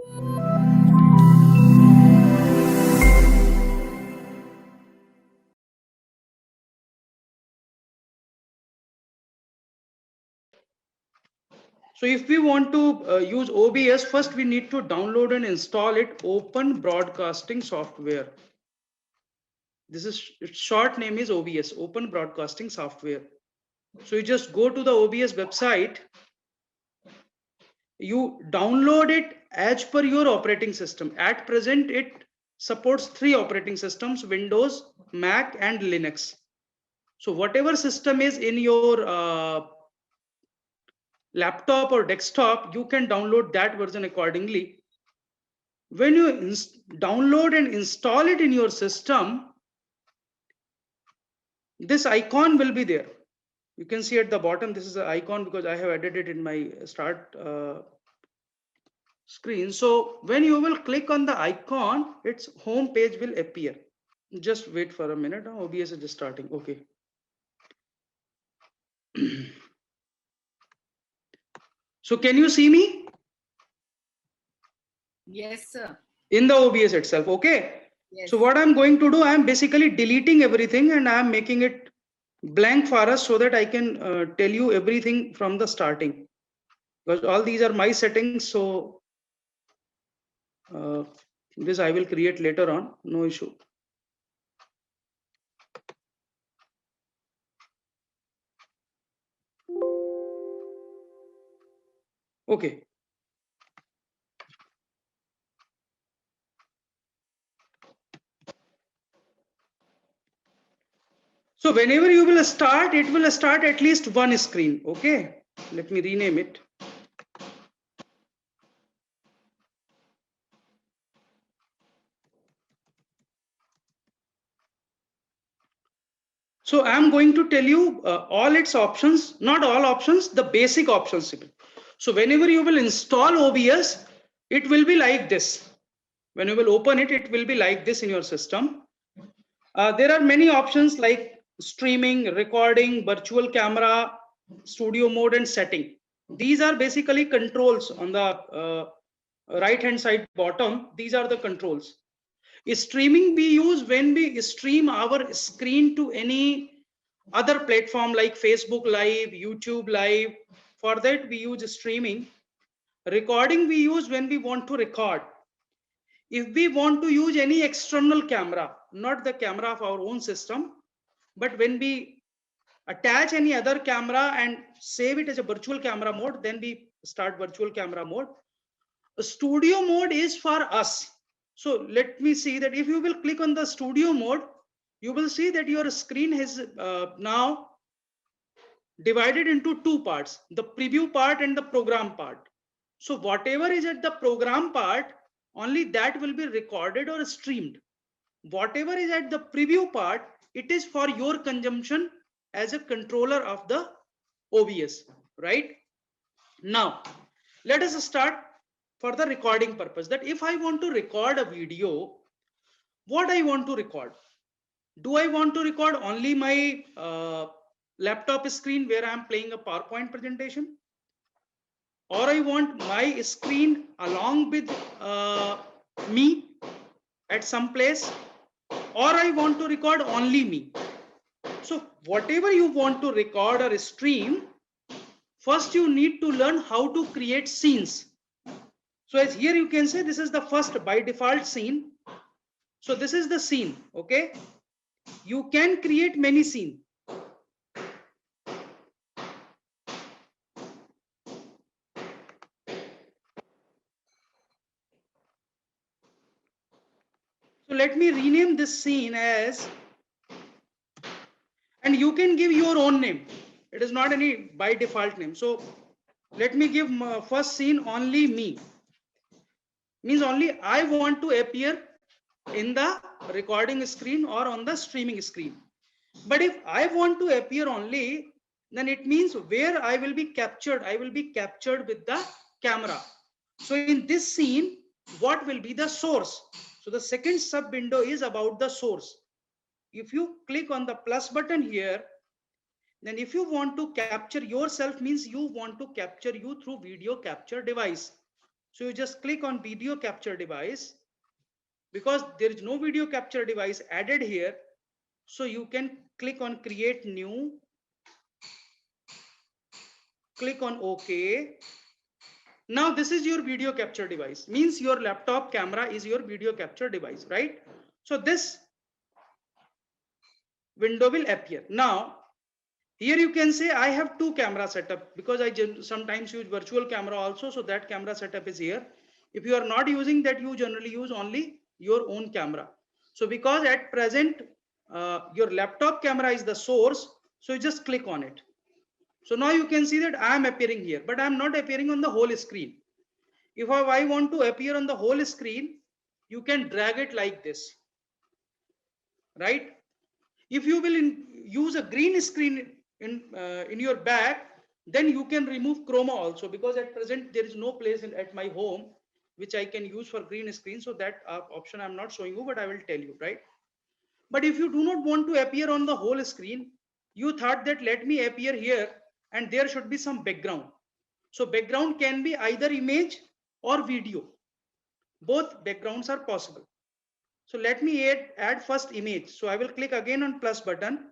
So if we want to use OBS, first we need to download and install it, Open Broadcasting Software. This is, its short name is OBS, Open Broadcasting Software. So you just go to the OBS website, you download it as per your operating system. At present, it supports 3 operating systems: Windows, Mac, and Linux. So whatever system is in your laptop or desktop, you can download that version accordingly. When you download and install it in your system, this icon will be there. You can see at the bottom, this is the icon because I have added it in my start screen. So when you will click on the icon, its home page will appear. Just wait for a minute. OBS is just starting. Okay. So can you see me? Yes, sir. In the OBS itself. Okay. Yes. So what I'm going to do, I'm basically deleting everything and I'm making it blank for us so that I can tell you everything from the starting, because all these are my settings. So this I will create later on, no issue. Okay. So whenever you will start, it will start at least one screen. Okay. Let me rename it. So I'm going to tell you all its options, not all options, the basic options. So whenever you will install OBS, it will be like this. When you will open it, it will be like this in your system. There are many options like streaming, recording, virtual camera, studio mode, and setting. These are basically controls on the right hand side bottom. These are the controls. Streaming we use when we stream our screen to any other platform like Facebook Live, YouTube Live. For that we use streaming. Recording we use when we want to record. If we want to use any external camera, not the camera of our own system, but when we attach any other camera and save it as a virtual camera mode, then we start virtual camera mode. A studio mode is for us. So let me see that if you will click on the studio mode, you will see that your screen has now divided into 2 parts, the preview part and the program part. So whatever is at the program part, only that will be recorded or streamed. Whatever is at the preview part, it is for your consumption as a controller of the OBS, right? Now, let us start for the recording purpose, that if I want to record a video, what I want to record? Do I want to record only my laptop screen where I am playing a PowerPoint presentation? Or I want my screen along with me at some place? Or I want to record only me? So whatever you want to record or stream, first you need to learn how to create scenes. So as here you can say, this is the first by default scene. So this is the scene. Okay. You can create many scenes. So let me rename this scene as, and you can give your own name. It is not any by default name. So let me give first scene only me. Means only I want to appear in the recording screen or on the streaming screen. But if I want to appear only, then it means where I will be captured with the camera. So in this scene, what will be the source? So the second sub window is about the source. If you click on the plus button here, then if you want to capture yourself, means you want to capture you through video capture device. So you just click on video capture device. Because there is no video capture device added here, so you can click on create new, click on OK. Now this is your video capture device, means your laptop camera is your video capture device, right? So this window will appear. Now here you can say I have two camera setup, because I sometimes use virtual camera also, so that camera setup is here. If you are not using that, you generally use only your own camera. So because at present your laptop camera is the source, so you just click on it. So now you can see that I am appearing here, but I am not appearing on the whole screen. If I want to appear on the whole screen, you can drag it like this, right? If you will use a green screen in your back, then you can remove chroma also, because at present there is no place at my home which I can use for green screen. So that option I'm not showing you, but I will tell you, right? But if you do not want to appear on the whole screen, you thought that let me appear here and there should be some background. So background can be either image or video. Both backgrounds are possible. So let me add first image. So I will click again on plus button.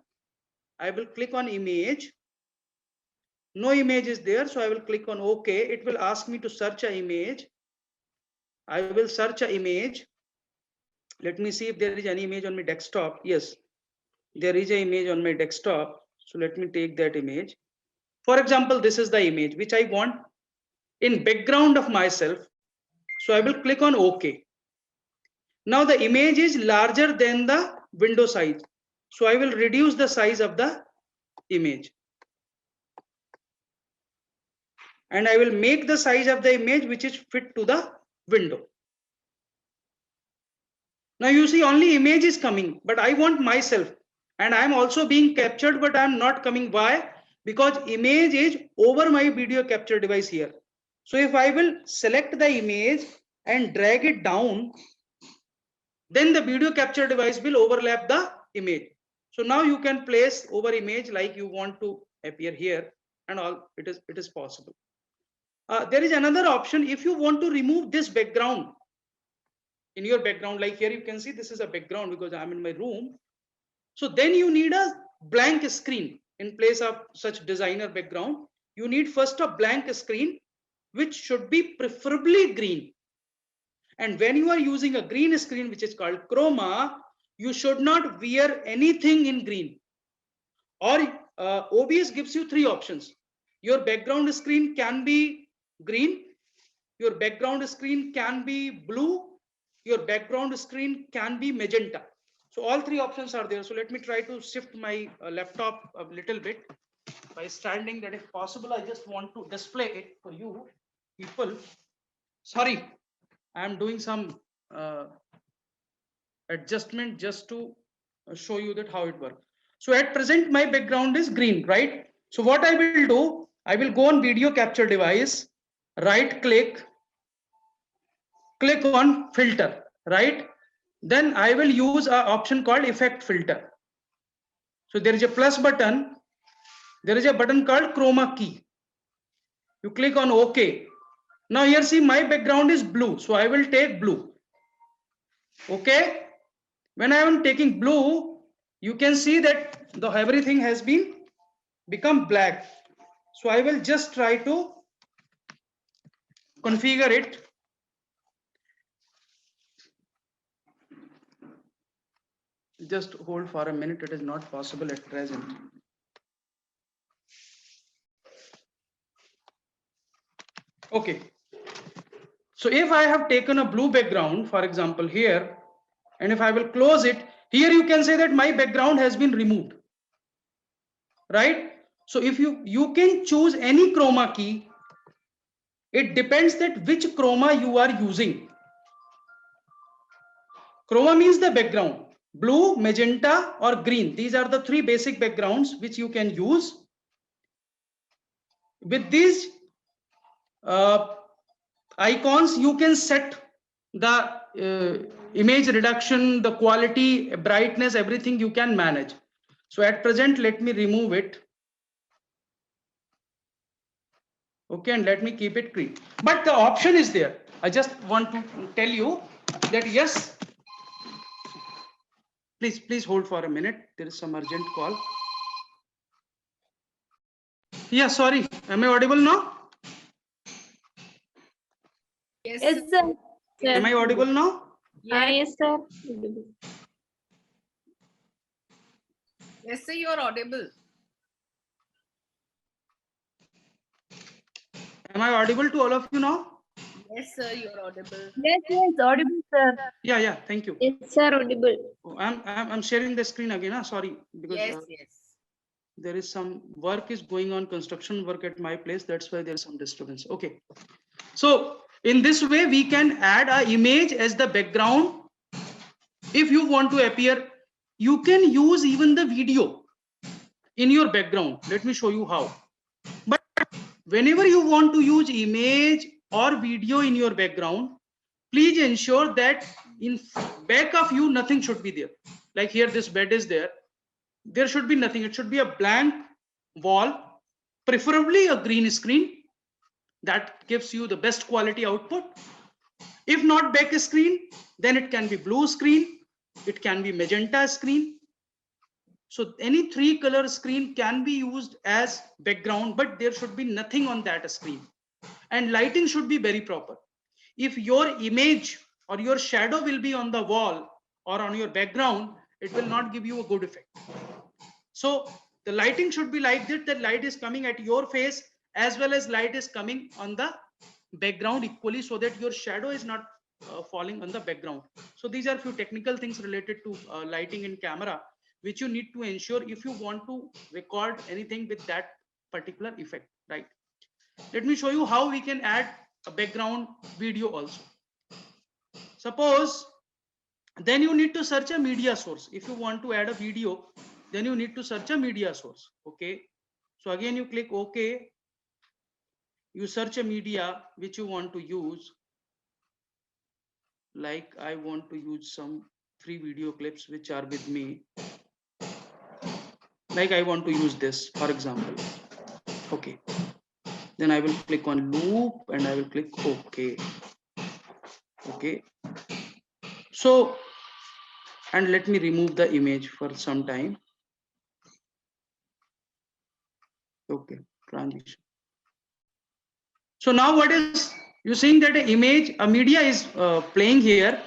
I will click on image. No image is there, so I will click on OK. It will ask me to search an image. I will search an image. Let me see if there is any image on my desktop. Yes, there is an image on my desktop. So let me take that image. For example, this is the image which I want in background of myself. So I will click on OK. Now the image is larger than the window size. So I will reduce the size of the image. And I will make the size of the image which is fit to the window. Now you see only image is coming, but I want myself, and I am also being captured, but I am not coming. Why? Because image is over my video capture device here. So if I will select the image and drag it down, then the video capture device will overlap the image. So now you can place over image like you want to appear here, and all it is possible. There is another option. If you want to remove this background in your background, like here you can see this is a background because I'm in my room. So then you need a blank screen in place of such designer background. You need first a blank screen, which should be preferably green. And when you are using a green screen, which is called chroma, you should not wear anything in green. Or OBS gives you three options. Your background screen can be green, your background screen can be blue, your background screen can be magenta. So all three options are there. So let me try to shift my laptop a little bit by standing, that if possible I just want to display it for you people. Sorry, I am doing some adjustment just to show you that how it works. So at present my background is green, right? So what I will do, I will go on video capture device, right click, click on filter, right? Then I will use an option called effect filter. So there is a plus button, there is a button called chroma key. You click on OK. Now here see my background is blue, so I will take blue. Okay. When I am taking blue, you can see that the everything has become black. So I will just try to configure it. Just hold for a minute, it is not possible at present. Okay. So if I have taken a blue background, for example here, and if I will close it, here you can say that my background has been removed, right? So if you can choose any chroma key, it depends that which chroma you are using. Chroma means the background, blue, magenta or green. These are the three basic backgrounds which you can use. With these icons, you can set the image reduction, the quality, brightness, everything you can manage. So at present, let me remove it. Okay, and let me keep it green. But the option is there. I just want to tell you that yes, please hold for a minute. There is some urgent call. Yeah, sorry. Am I audible now? Yes, Yes, sir. Am I audible now? Yes, sir. Yes, sir, you are audible. Am I audible to all of you now? Yes, sir, you are audible. Yes, audible, sir. Yeah, thank you. Yes, sir, audible. Oh, I'm sharing the screen again. Sorry, because Yes. there is some work is going on, construction work at my place. That's why there's some disturbance. Okay. So in this way, we can add a image as the background. If you want to appear, you can use even the video in your background. Let me show you how. But whenever you want to use image or video in your background, please ensure that in back of you, nothing should be there. Like here, this bed is there. There should be nothing. It should be a blank wall, preferably a green screen. That gives you the best quality output. If not back screen, then it can be blue screen. It can be magenta screen. So any 3-color screen can be used as background, but there should be nothing on that screen. And lighting should be very proper. If your image or your shadow will be on the wall or on your background, it will not give you a good effect. So the lighting should be like that, the light is coming at your face as well as light is coming on the background equally, so that your shadow is not falling on the background. So these are few technical things related to lighting in camera, which you need to ensure if you want to record anything with that particular effect, right? Let me show you how we can add a background video also. Suppose then you need to search a media source. If you want to add a video, then you need to search a media source. Okay, so again you click OK, you search a media which you want to use. Like I want to use some free video clips which are with me. Like I want to use this, for example. Okay, then I will click on loop and I will click OK. Okay, so and let me remove the image for some time. Okay, transition. So now what is, you're seeing that an image, a media is playing here,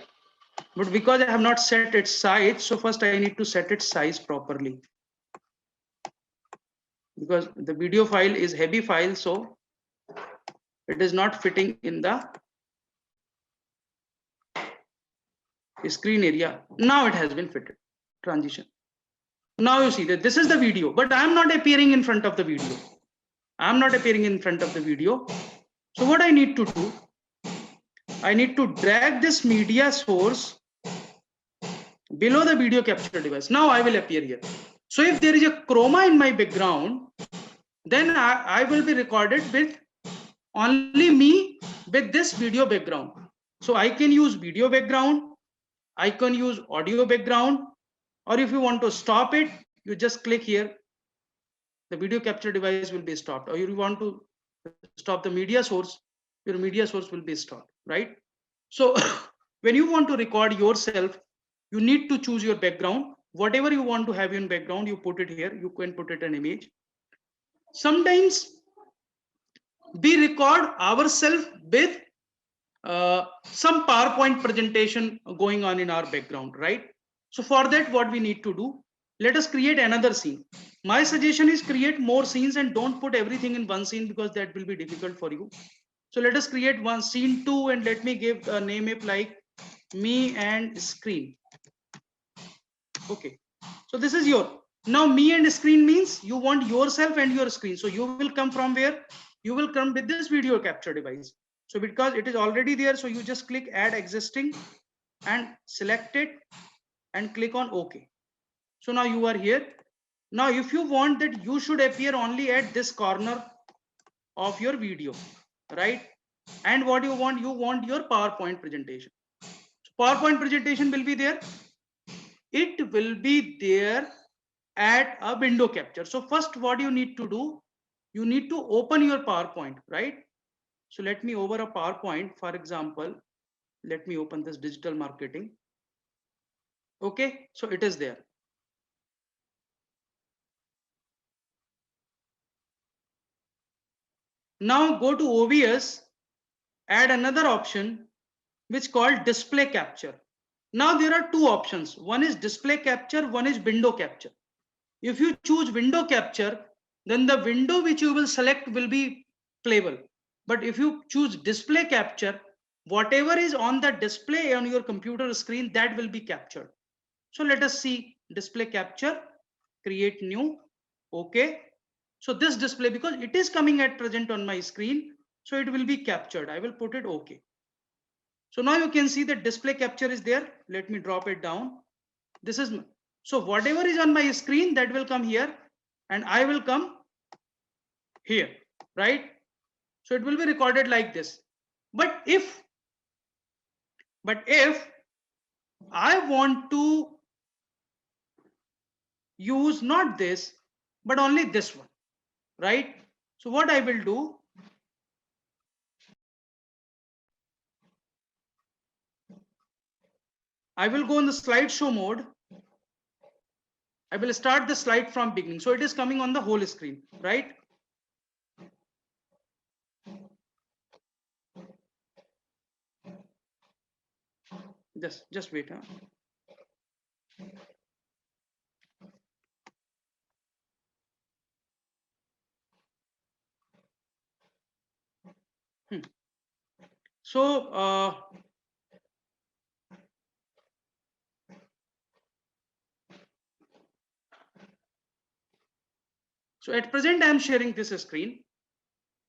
but because I have not set its size, so first I need to set its size properly, because the video file is heavy file, so it is not fitting in the screen area. Now it has been fitted. Transition. Now you see that this is the video, but I'm not appearing in front of the video. I'm not appearing in front of the video. So what I need to do, I need to drag this media source below the video capture device. Now I will appear here. So if there is a chroma in my background, then I will be recorded with only me with this video background. So I can use video background, I can use audio background, or if you want to stop it, you just click here. The video capture device will be stopped. Or you want to stop the media source, your media source will be stopped, right? So when you want to record yourself, you need to choose your background. Whatever you want to have in background, you put it here. You can put it an image. Sometimes we record ourselves with some PowerPoint presentation going on in our background, right? So for that, what we need to do, let us create another scene. My suggestion is create more scenes and don't put everything in one scene, because that will be difficult for you. So let us create one scene 2, and let me give a name it like me and screen. Okay, so this is your, now me and screen means you want yourself and your screen. So you will come from where? You will come with this video capture device. So because it is already there, so you just click add existing and select it and click on OK. So now you are here. Now if you want that you should appear only at this corner of your video, right? And what you want your PowerPoint presentation. So PowerPoint presentation will be there. It will be there at a window capture. So first what you need to do, you need to open your PowerPoint, right? So let me over a PowerPoint, for example, let me open this digital marketing. Okay, so it is there. Now go to OBS, add another option which called display capture. Now there are two options. One is display capture, one is window capture. If you choose window capture, then the window which you will select will be playable. But if you choose display capture, whatever is on the display on your computer screen, that will be captured. So let us see display capture, create new, okay. So this display, because it is coming at present on my screen, so it will be captured. I will put it okay. So now you can see that display capture is there. Let me drop it down. This is, so whatever is on my screen that will come here and I will come here, right? So it will be recorded like this. But if I want to use not this, but only this one, right? So what I will do, I will go in the slideshow mode. I will start the slide from beginning. So it is coming on the whole screen, right? Just wait. Huh? So so at present I am sharing this screen.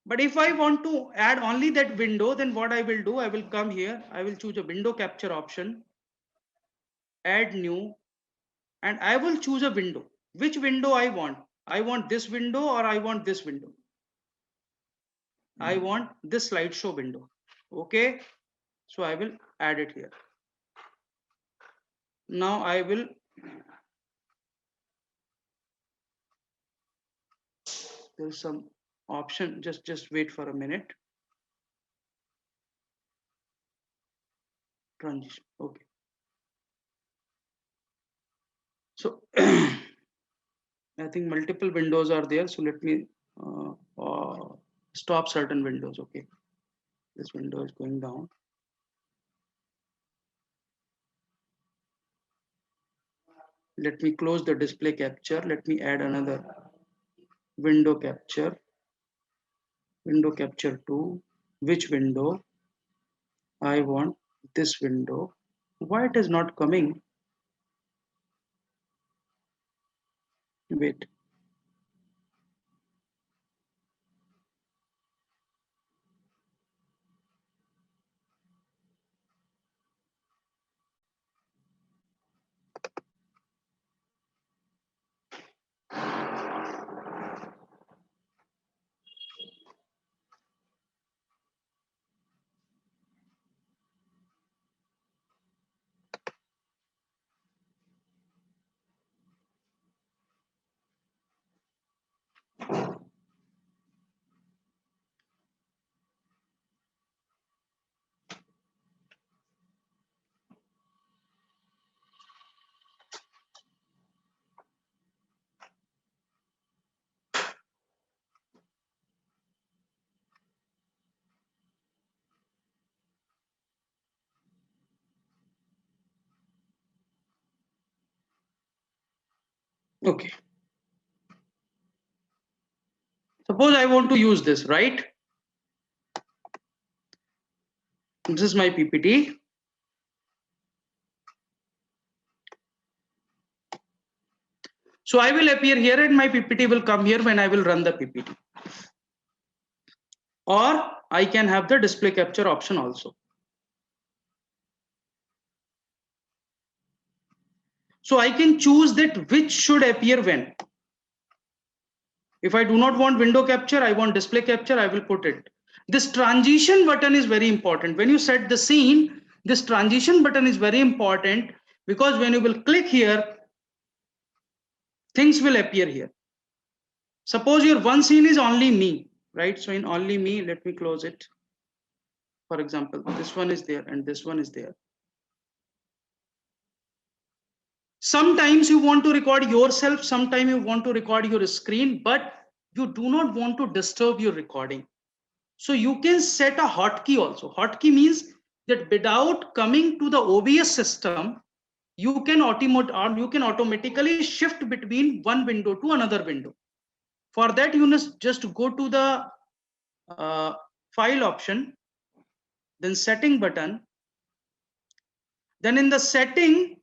But if I want to add only that window, then what I will do, I will come here, I will choose a window capture option, add new, and I will choose a window. Which window I want? I want this window or I want this window? I want this slideshow window. Okay, so I will add it here. Now I will there's some option, just wait for a minute. Transition, okay. So I think multiple windows are there, so let me stop certain windows. Okay, this window is going down. Let me close the display capture. Let me add another window capture 2. Which window? I want this window. Why it is not coming? Wait. Okay. Suppose I want to use this, right? This is my PPT. So I will appear here and my PPT will come here when I will run the PPT. Or I can have the display capture option also. So I can choose that which should appear when. If I do not want window capture, I want display capture, I will put it. This transition button is very important. When you set the scene, this transition button is very important because when you will click here, things will appear here. Suppose your one scene is only me, right? So in only me, let me close it. For example, this one is there and this one is there. Sometimes you want to record yourself, sometimes you want to record your screen, but you do not want to disturb your recording. So you can set a hotkey also. Hotkey means that without coming to the OBS system, you can automatically shift between one window to another window. For that, you must just go to the file option, then setting button. Then in the setting,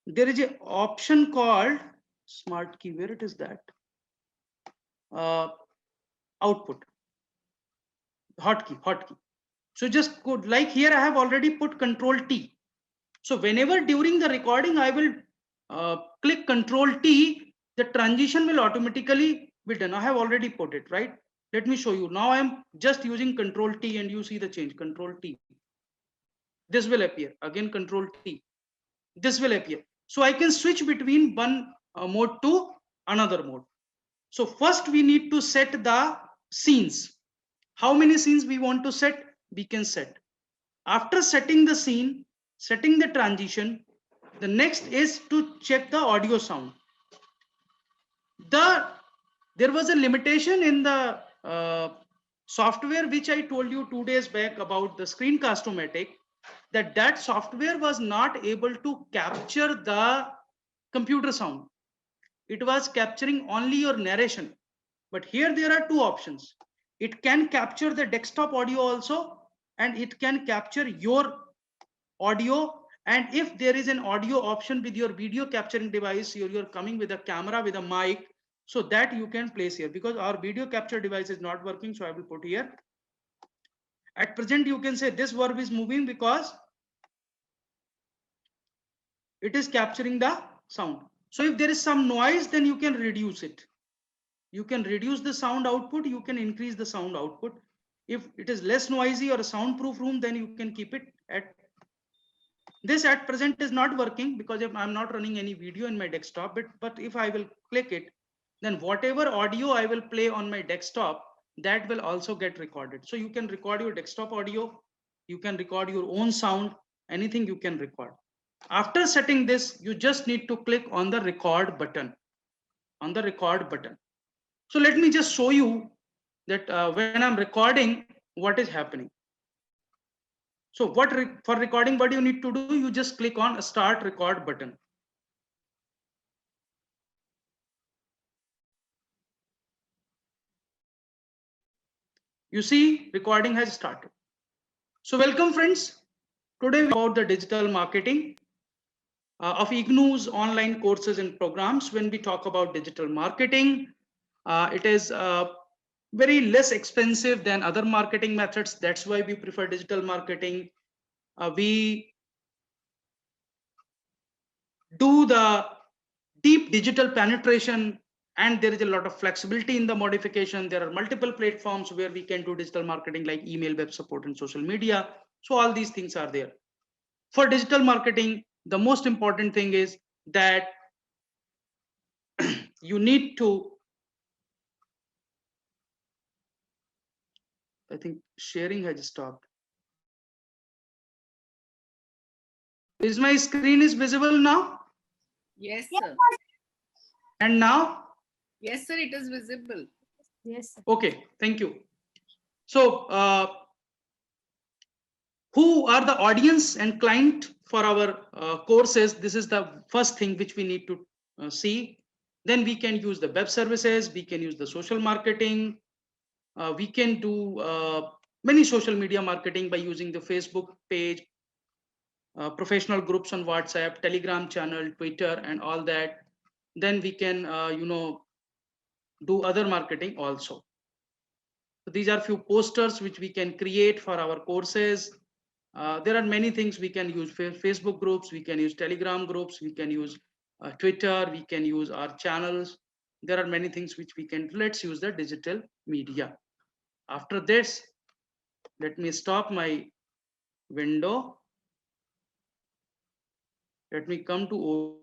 there is an option called smart key. Where it is that? Output. Hotkey. So just go like here. I have already put Control T. So whenever during the recording I will click Control T, the transition will automatically be done. I have already put it right. Let me show you. Now I am just using Control T and you see the change. Control T. This will appear. Again Control T. This will appear. So I can switch between one mode to another mode. So first we need to set the scenes. How many scenes we want to set? We can set. After setting the scene, setting the transition, the next is to check the audio sound. There was a limitation in the software which I told you 2 days back about the Screencast-O-Matic, that software was not able to capture the computer sound. It was capturing only your narration. But here there are two options. It can capture the desktop audio also, and it can capture your audio. And if there is an audio option with your video capturing device, you're coming with a camera with a mic, so that you can place here, because our video capture device is not working. So I will put here. At present, you can say this verb is moving because it is capturing the sound. So if there is some noise, then you can reduce it. You can reduce the sound output, you can increase the sound output. If it is less noisy or a soundproof room, then you can keep it at this. At present is not working because if I'm not running any video in my desktop, but if I will click it, then whatever audio I will play on my desktop, that will also get recorded. So you can record your desktop audio, you can record your own sound, anything you can record. After setting this, you just need to click on the record button. So let me just show you that when I'm recording, what is happening. So for recording, what you need to do, you just click on start record button. You see recording has started. So welcome friends. Today we about the digital marketing of IGNOU's online courses and programs. When we talk about digital marketing, it is very less expensive than other marketing methods. That's why we prefer digital marketing. We do the deep digital penetration, and there is a lot of flexibility in the modification. There are multiple platforms where we can do digital marketing like email, web support, and social media. So all these things are there. For digital marketing, the most important thing is that you need to, I think sharing has stopped. Is my screen is visible now? Yes, sir. And now? Yes, sir, it is visible. Yes, sir. Okay, thank you. So who are the audience and client for our courses? This is the first thing which we need to see. Then we can use the web services, we can use the social marketing, we can do many social media marketing by using the Facebook page, professional groups on WhatsApp, Telegram channel, Twitter, and all that. Then we can do other marketing also. So these are few posters which we can create for our courses. There are many things we can use. Facebook groups, we can use Telegram groups, we can use Twitter, we can use our channels. There are many things which we can. Let's use the digital media. After this, let me stop my window. Let me come to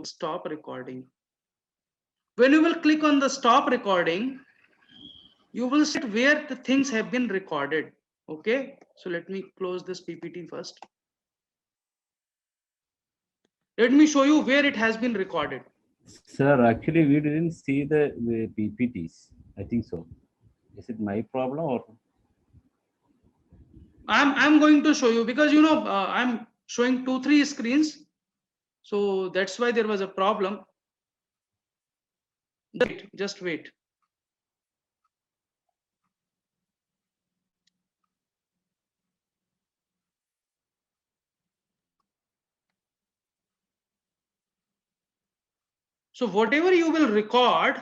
stop recording. When you will click on the stop recording, you will set where the things have been recorded. Okay, so let me close this PPT first. Let me show you where it has been recorded. Sir, actually, we didn't see the PPTs. I think so. Is it my problem or? I'm going to show you because I'm showing 2-3 screens, so that's why there was a problem. Just wait. So whatever you will record,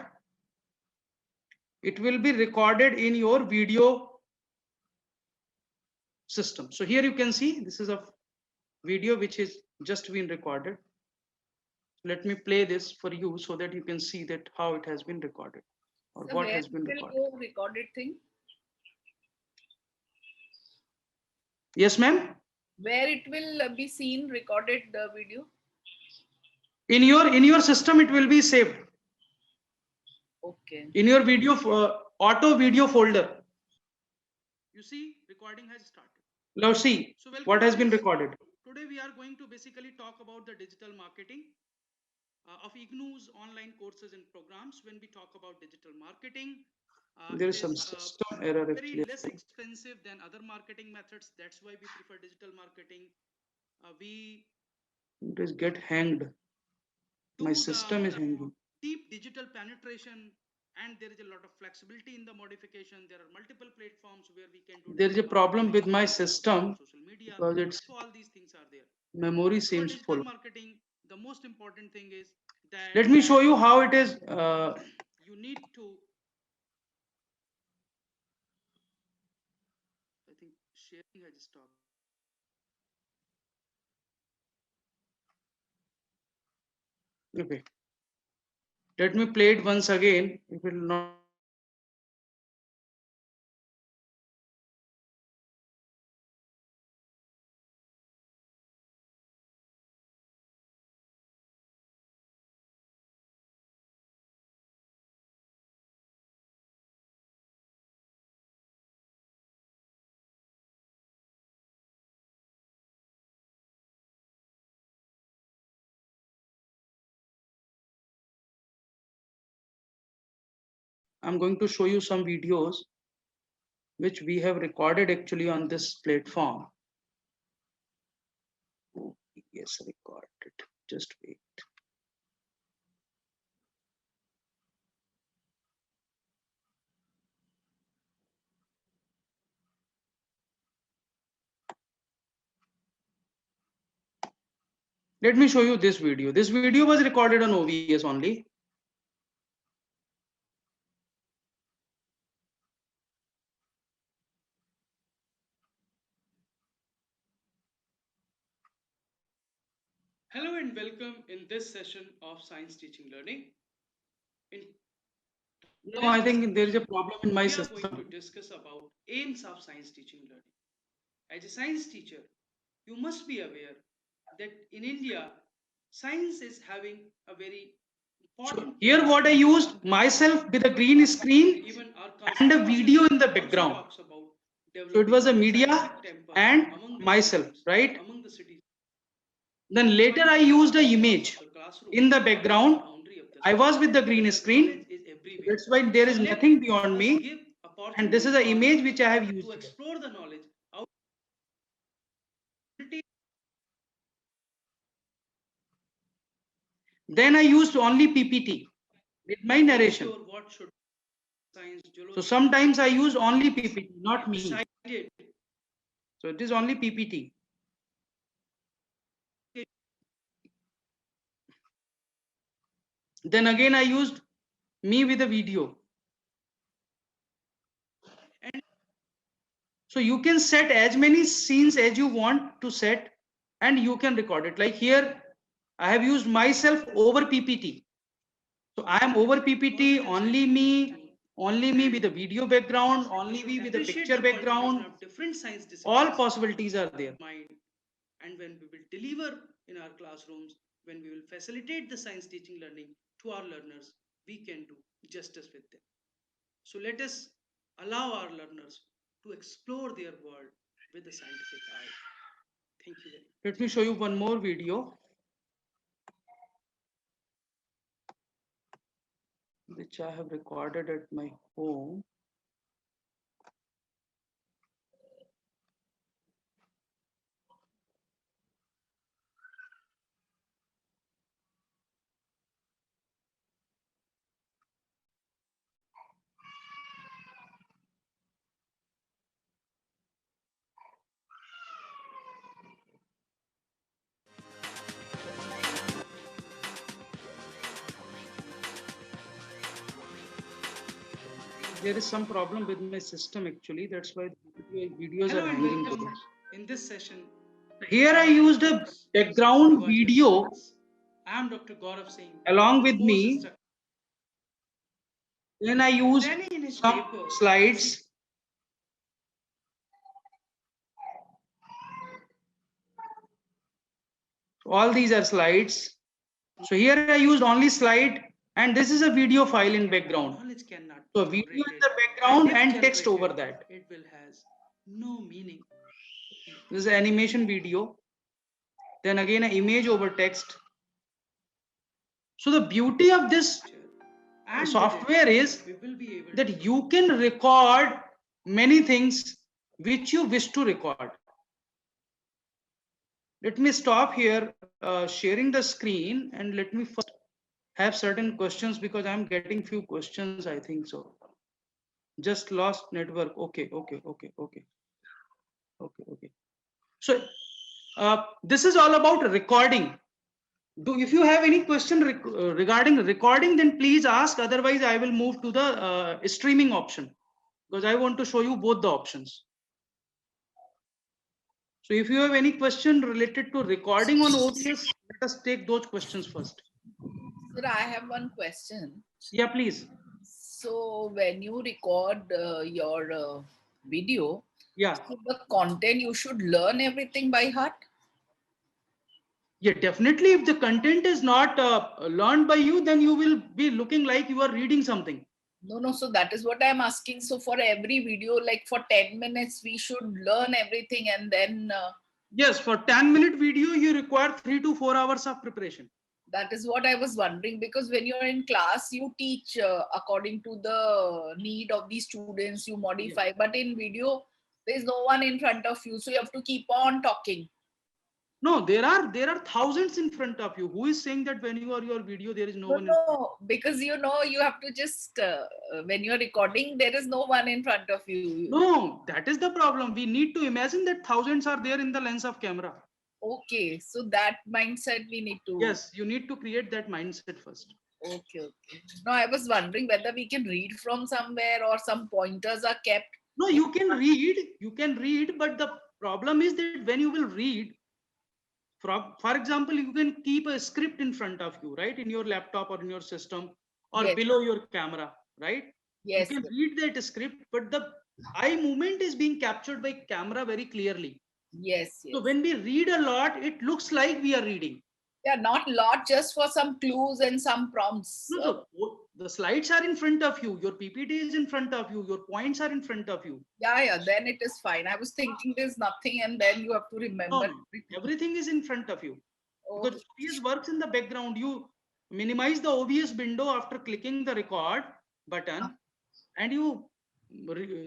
it will be recorded in your video system. So here you can see this is a video which is just been recorded. Let me play this for you so that you can see that how it has been recorded or So what where has been will recorded. go recorded thing? Yes, ma'am. Where it will be seen recorded the video? In your system, it will be saved Okay. in your video auto video folder. You see, recording has started. Now see what has been recorded. Today we are going to basically talk about the digital marketing of IGNOU's online courses and programs. When we talk about digital marketing, there is some system error actually. Very less expensive than other marketing methods. That's why we prefer digital marketing. It is get hanged. My system is hanging. Deep digital penetration, and there is a lot of flexibility in the modification. There are multiple platforms where we can do. There is a problem with my system social media because it's so all these things are there. Memory seems full. Marketing, the most important thing is that. Let me show you how it is. You need to. I think sharing has stopped. Okay. Let me play it once again. It will not. I'm going to show you some videos which we have recorded actually on this platform. Oh, yes, recorded. Just wait. Let me show you this video. This video was recorded on OBS only. Hello and welcome in this session of Science Teaching Learning. No, I think there is a problem in my system. We are going to discuss about aims of science teaching learning. As a science teacher, you must be aware that in India, science is having a very important. So here, what I used myself with a green screen and a video in the background. So it was a media and myself, right? Then later I used an image in the background. I was with the green screen. That's why there is nothing beyond me. And this is an image which I have used to explore the knowledge. Then I used only PPT with my narration. So sometimes I use only PPT, not me. So it is only PPT. Then again I used me with a video. And so you can set as many scenes as you want to set and you can record it. Like here, I have used myself over PPT. So I am over PPT, only me with a video background, only me with a picture background. All possibilities are there. And when we will deliver in our classrooms, when we will facilitate the science teaching learning to our learners, we can do justice with them. So let us allow our learners to explore their world with a scientific eye. Thank you very much. Let me show you one more video, which I have recorded at my home. There is some problem with my system actually. That's why the videos are hanging. In this session, here I used a background video. I am Dr. Gaurav Singh. Along with me, then I used some slides. All these are slides. So here I used only slide, and this is a video file in background. So video in the background and text over that. It will has no meaning. This is an animation video. Then again an image over text. So the beauty of this software is that you can record many things which you wish to record. Let me stop here sharing the screen, and let me first have certain questions, because I'm getting few questions, I think so. Just lost network. Okay. So this is all about recording. If you have any question regarding recording, then please ask. Otherwise, I will move to the streaming option, because I want to show you both the options. So if you have any question related to recording on OBS, let us take those questions first. Sir, I have one question. Yeah, please. So when you record your video, Yeah. so the content you should learn everything by heart? Yeah, definitely. If the content is not learned by you, then you will be looking like you are reading something. No. So that is what I'm asking. So for every video, like for 10 minutes, we should learn everything, and then. Yes, for 10-minute video, you require 3 to 4 hours of preparation. That is what I was wondering, because when you're in class, you teach according to the need of the students, you modify. Yeah. But in video, there's no one in front of you, so you have to keep on talking. No, there are thousands in front of you. Who is saying that when you are your video, there is no one? No, because you have to just when you're recording, there is no one in front of you. No, that is the problem. We need to imagine that thousands are there in the lens of camera. Okay, so that mindset we need to. Yes, you need to create that mindset first. Okay. No, I was wondering whether we can read from somewhere or some pointers are kept. No, you can read, but the problem is that when you will read, for example, you can keep a script in front of you, right? In your laptop or in your system, or yes, below your camera, right? Yes. You can read that script, but the eye movement is being captured by camera very clearly. Yes. So when we read a lot, it looks like we are reading. Yeah, not a lot, just for some clues and some prompts. No, the slides are in front of you. Your PPT is in front of you. Your points are in front of you. Yeah, then it is fine. I was thinking there's nothing, and then you have to remember. No, everything is in front of you. Okay. Because OBS works in the background. You minimize the OBS window after clicking the record button, and you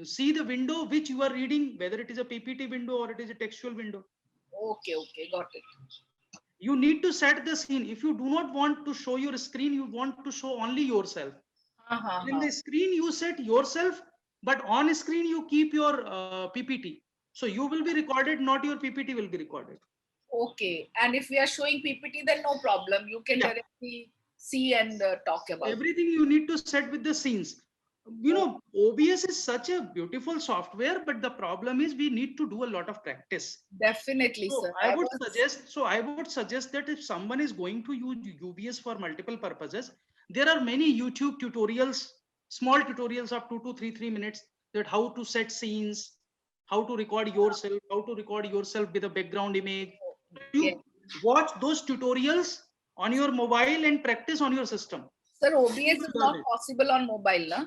see the window which you are reading, whether it is a PPT window or it is a textual window. Okay, got it. You need to set the scene. If you do not want to show your screen, you want to show only yourself. In the screen, you set yourself, but on screen, you keep your PPT. So you will be recorded, not your PPT will be recorded. Okay. And if we are showing PPT, then no problem. You can directly see and talk about everything. You need to set with the scenes. You know, OBS is such a beautiful software, but the problem is we need to do a lot of practice. Definitely, so sir. I would suggest that if someone is going to use OBS for multiple purposes, there are many YouTube tutorials, small tutorials of 2 to 3 minutes, that how to set scenes, how to record yourself, with a background image. You watch those tutorials on your mobile and practice on your system. Sir, OBS is not possible on mobile, na?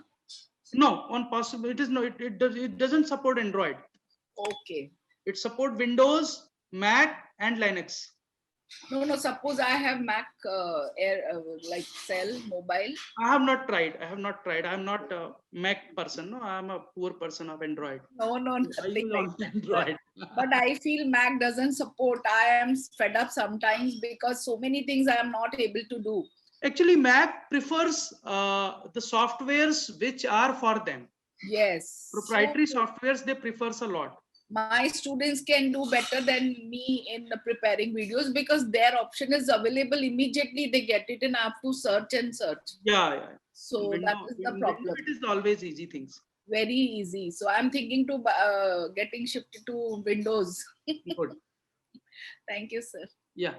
No, on possible, it is no, it doesn't support Android. Okay. It support Windows, Mac, and Linux. No, suppose I have Mac like cell mobile. I have not tried. I'm not a Mac person. No, I'm a poor person of Android. No, I nothing use like only that. Android. But I feel Mac doesn't support. I am fed up sometimes because so many things I am not able to do. Actually, Mac prefers the softwares which are for them. Yes. Proprietary So softwares they prefers a lot. my students can do better than me in preparing videos because their option is available immediately. They get it and I have to search and search. Yeah. So that is the Windows, problem. it is always easy things. Very easy. So I'm thinking to getting shifted to Windows. Good. Thank you, sir. Yeah.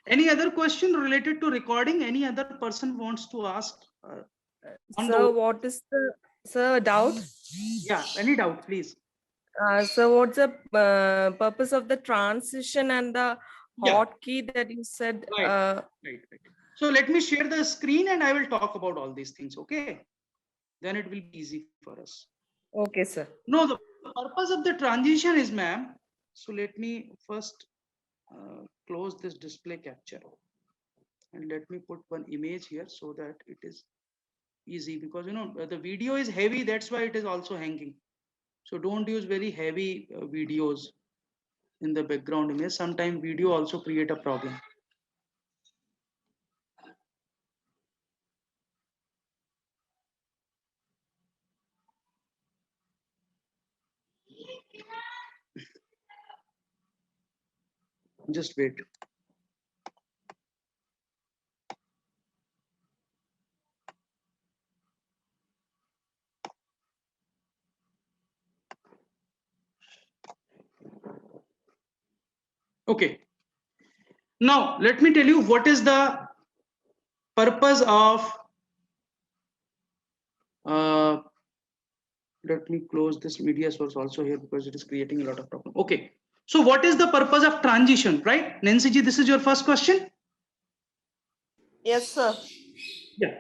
Any other question related to recording? Any other person wants to ask? So what is the doubt? Yeah, any doubt, please. So what's the purpose of the transition and the hotkey that you said? Right. So let me share the screen and I will talk about all these things, okay? Then it will be easy for us. Okay, sir. No, the purpose of the transition is, ma'am. So let me first close this display capture. And let me put one image here so that it is easy because, you know, the video is heavy. That's why it is also hanging. So don't use very heavy videos in the background image. Sometimes video also create a problem. Just wait. Okay. Now, let me tell you what is the purpose of, let me close this media source also here because it is creating a lot of problem. Okay. So what is the purpose of transition, right? Nancy ji, this is your first question? Yes, sir. Yeah.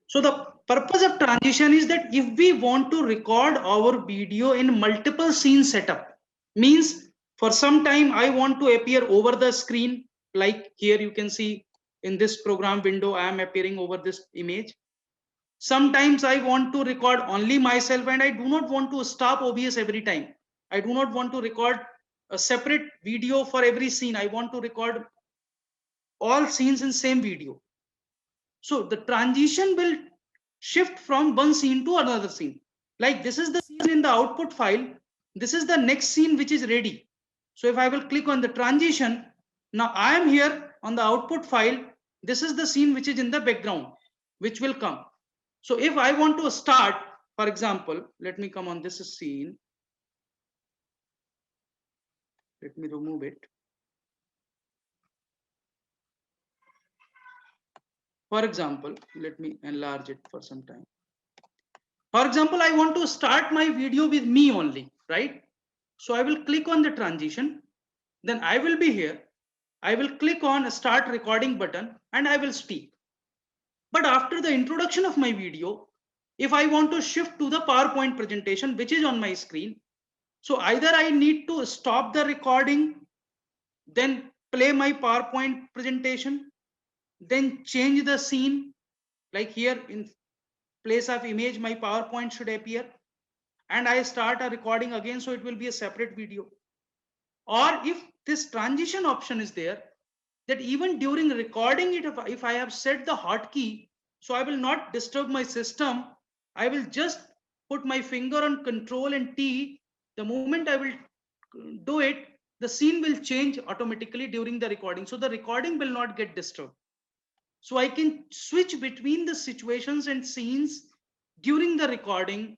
So the purpose of transition is that if we want to record our video in multiple scene setup, means for some time I want to appear over the screen, like here you can see in this program window, I am appearing over this image. Sometimes I want to record only myself and I do not want to stop OBS every time. I do not want to record a separate video for every scene. I want to record all scenes in same video. So the transition will shift from one scene to another scene. Like this is the scene in the output file. This is the next scene which is ready. So if I will click on the transition, now I am here on the output file. This is the scene which is in the background, which will come. So if I want to start, for example, let me come on this scene. Let me remove it. For example, let me enlarge it for some time. For example, I want to start my video with me only, right? So I will click on the transition. Then I will be here. I will click on start recording button and I will speak. But after the introduction of my video, if I want to shift to the PowerPoint presentation, which is on my screen, so either I need to stop the recording, then play my PowerPoint presentation, then change the scene, like here in place of image, my PowerPoint should appear, and I start a recording again, so it will be a separate video. Or if this transition option is there, that even during recording it, if I have set the hotkey, so I will not disturb my system. I will just put my finger on Control and T. The moment I will do it, the scene will change automatically during the recording. So the recording will not get disturbed. So I can switch between the situations and scenes during the recording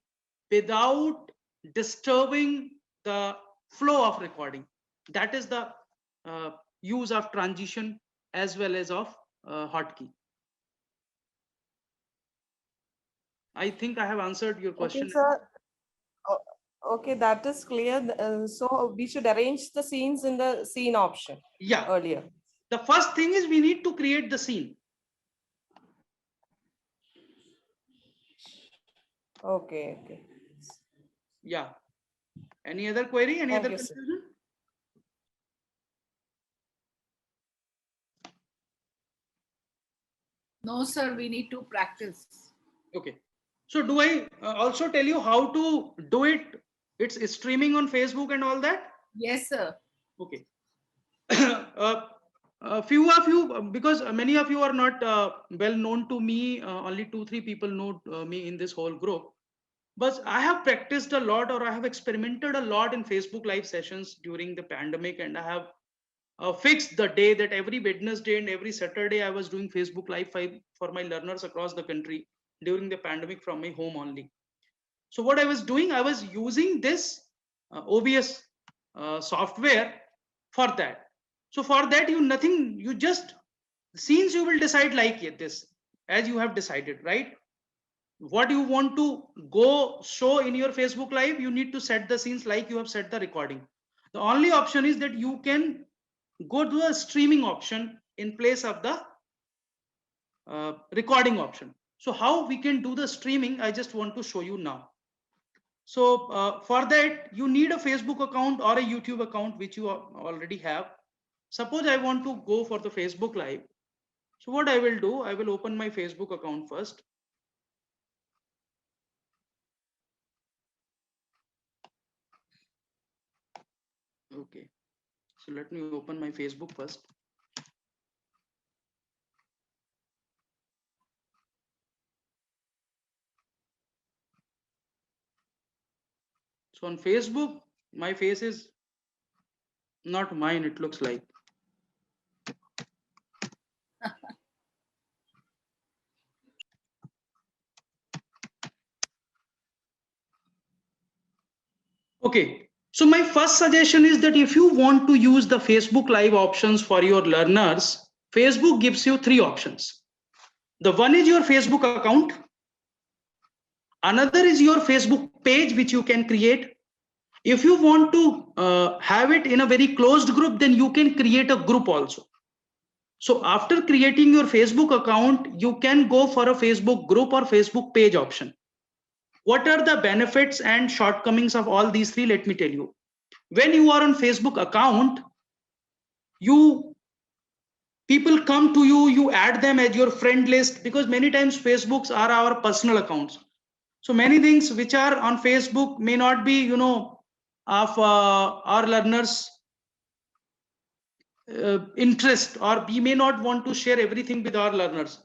without disturbing the flow of recording. That is the use of transition as well as of hotkey. I think I have answered your question. Okay, sir. Okay, that is clear. So we should arrange the scenes in the scene option. Yeah. Earlier. The first thing is we need to create the scene. Okay, okay. Yeah. Any other query? Any Thank other you, sir. confusion? No, sir, we need to practice. Okay. So do I also tell you how to do it? It's streaming on Facebook and all that? Yes, sir. Okay. A few of you, because many of you are not well known to me, only 2-3 people know me in this whole group. But I have practiced a lot, or I have experimented a lot in Facebook live sessions during the pandemic, and I have fixed the day that every Wednesday and every Saturday I was doing Facebook live for my learners across the country during the pandemic from my home only. So what I was doing, I was using this OBS software for that. So for that, you just scenes you will decide like this, as you have decided, right? What you want to go show in your Facebook live, you need to set the scenes like you have set the recording. The only option is that you can go to a streaming option in place of the recording option. So how we can do the streaming, I just want to show you now. So for that, you need a Facebook account or a YouTube account, which you already have. Suppose I want to go for the Facebook live. So what I will do, I will open my Facebook account first. Okay. So let me open my Facebook first. So on Facebook, my face is not mine, it looks like. Okay. So my first suggestion is that if you want to use the Facebook live options for your learners, Facebook gives you 3 options. The one is your Facebook account. Another is your Facebook page, which you can create. If you want to have it in a very closed group, then you can create a group also. So after creating your Facebook account, you can go for a Facebook group or Facebook page option. What are the benefits and shortcomings of all these 3? Let me tell you. When you are on Facebook account, people come to you, you add them as your friend list, because many times Facebooks are our personal accounts. So many things which are on Facebook may not be, of our learners interest, or we may not want to share everything with our learners.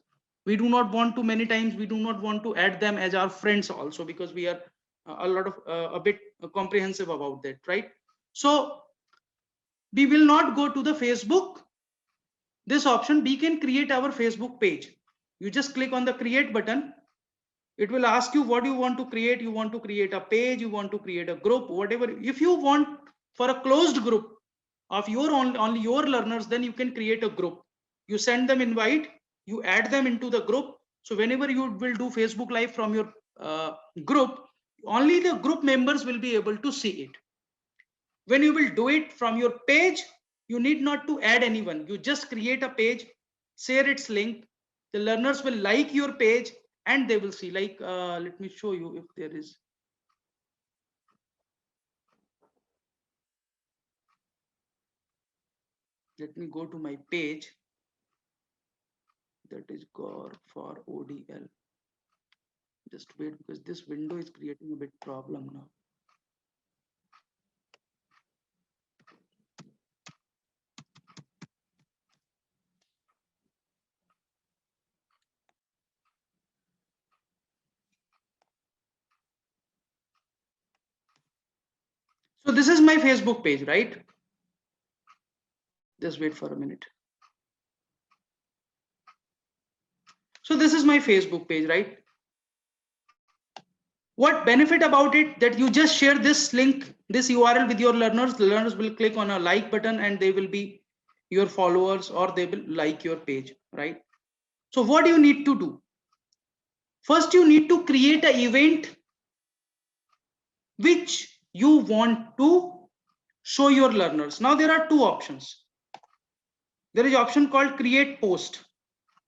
We do not want to, many times we do not want to add them as our friends also, because we are a bit comprehensive about that, right? So we will not go to the Facebook this option. We can create our Facebook page. You just click on the create button. It will ask you what you want to create. You want to create a page, you want to create a group, whatever. If you want for a closed group of your only your learners, then you can create a group. You send them invite, you add them into the group. So whenever you will do Facebook live from your group, only the group members will be able to see it. When you will do it from your page, you need not to add anyone. You just create a page, share its link. The learners will like your page and they will see, like, let me show you if there is. Let me go to my page. That is Gaur for ODL. Just wait, because this window is creating a bit problem now. So this is my Facebook page, right? Just wait for a minute. So this is my Facebook page, right? What benefit about it, that you just share this link, this URL with your learners. The learners will click on a like button and they will be your followers, or they will like your page, right? So what do you need to do? First, you need to create an event which you want to show your learners. Now there are 2 options. There is an option called create post.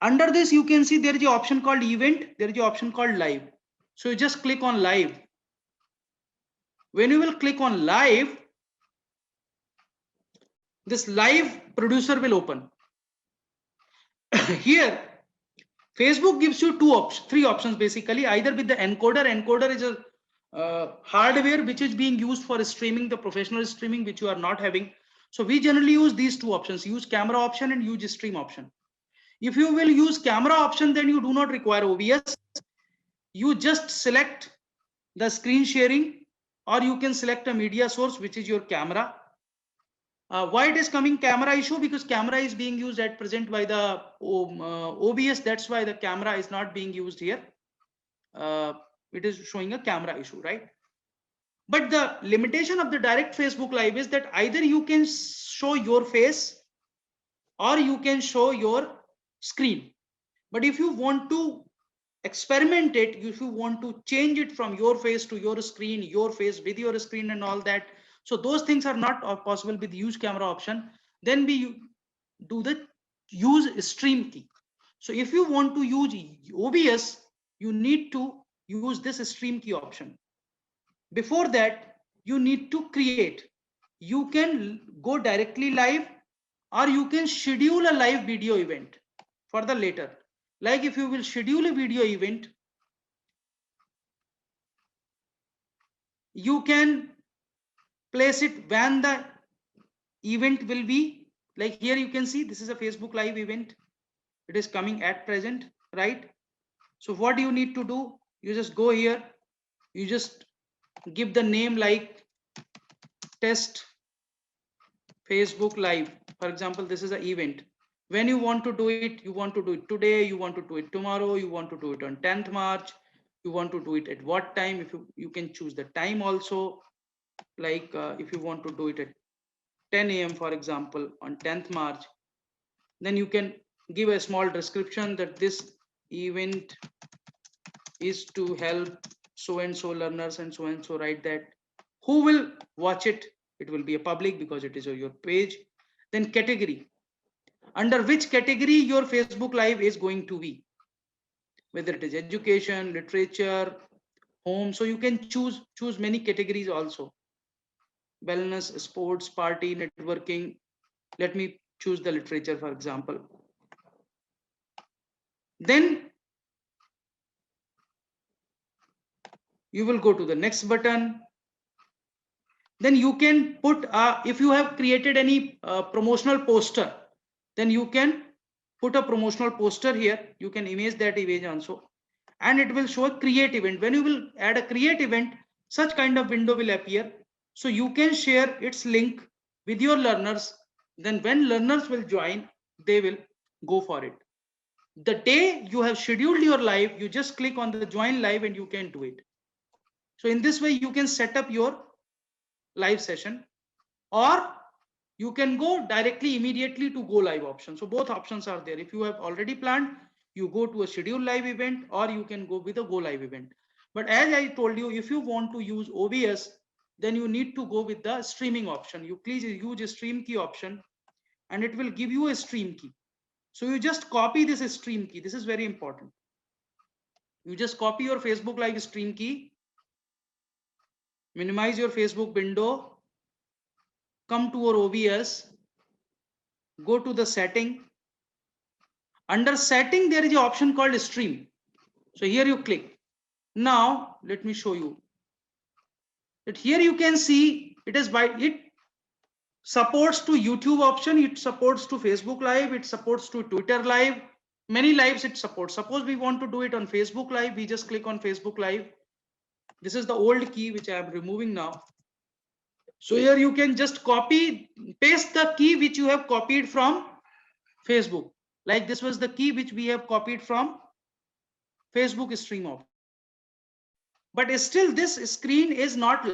Under this, you can see there is an option called event, there is an option called live. So you just click on live. When you will click on live, this live producer will open. Here, Facebook gives you three options basically, either with the encoder. Encoder is a hardware which is being used for streaming, the professional streaming, which you are not having. So we generally use these two options, use camera option and use stream option. If you will use camera option, then you do not require OBS. You just select the screen sharing, or you can select a media source, which is your camera. Why it is coming camera issue? Because camera is being used at present by the OBS. That's why the camera is not being used here. It is showing a camera issue, right? But the limitation of the direct Facebook Live is that either you can show your face or you can show your screen. But if you want to experiment it, if you want to change it from your face to your screen, your face with your screen and all that, so those things are not possible with use camera option, then we do the use stream key. So if you want to use OBS, you need to use this stream key option. Before that, you need to create. You can go directly live, or you can schedule a live video event for the later. Like if you will schedule a video event, you can place it when the event will be. Like here you can see this is a Facebook Live event. It is coming at present, right? So what you need to do, you just go here, you just give the name like test Facebook Live. For example, this is an event. When you want to do it, you want to do it today, you want to do it tomorrow, you want to do it on 10th March, you want to do it at what time. If you can choose the time also, like if you want to do it at 10 a.m. for example on 10th March, then you can give a small description that this event is to help so and so learners and so write that. Who will watch it? It will be a public because it is on your page. Then category, under which category your Facebook Live is going to be, whether it is education, literature, home. So you can choose many categories also. Wellness, sports, party, networking. Let me choose the literature, for example. Then you will go to the next button. Then you can put, if you have created any promotional poster, then you can put a promotional poster here. You can image that image also, and it will show a create event. When you will add a create event, such kind of window will appear. So you can share its link with your learners. Then when learners will join, they will go for it. The day you have scheduled your live, you just click on the join live and you can do it. So in this way, you can set up your live session, or you can go directly immediately to go live option. So both options are there. If you have already planned, you go to a schedule live event, or you can go with a go live event. But as I told you, if you want to use OBS, then you need to go with the streaming option. You please use a stream key option, and it will give you a stream key. So you just copy this stream key. This is very important. You just copy your Facebook Live stream key, minimize your Facebook window, come to your OBS, go to the setting. Under setting, there is an option called stream. So here you click. Now let me show you that here you can see it is by it supports to YouTube option, it supports to Facebook Live, it supports to Twitter Live, many lives it supports. Suppose we want to do it on Facebook Live, we just click on Facebook Live. This is the old key which I am removing now. So here you can just copy, paste the key which you have copied from Facebook. Like this was the key which we have copied from Facebook stream option. But still this screen is not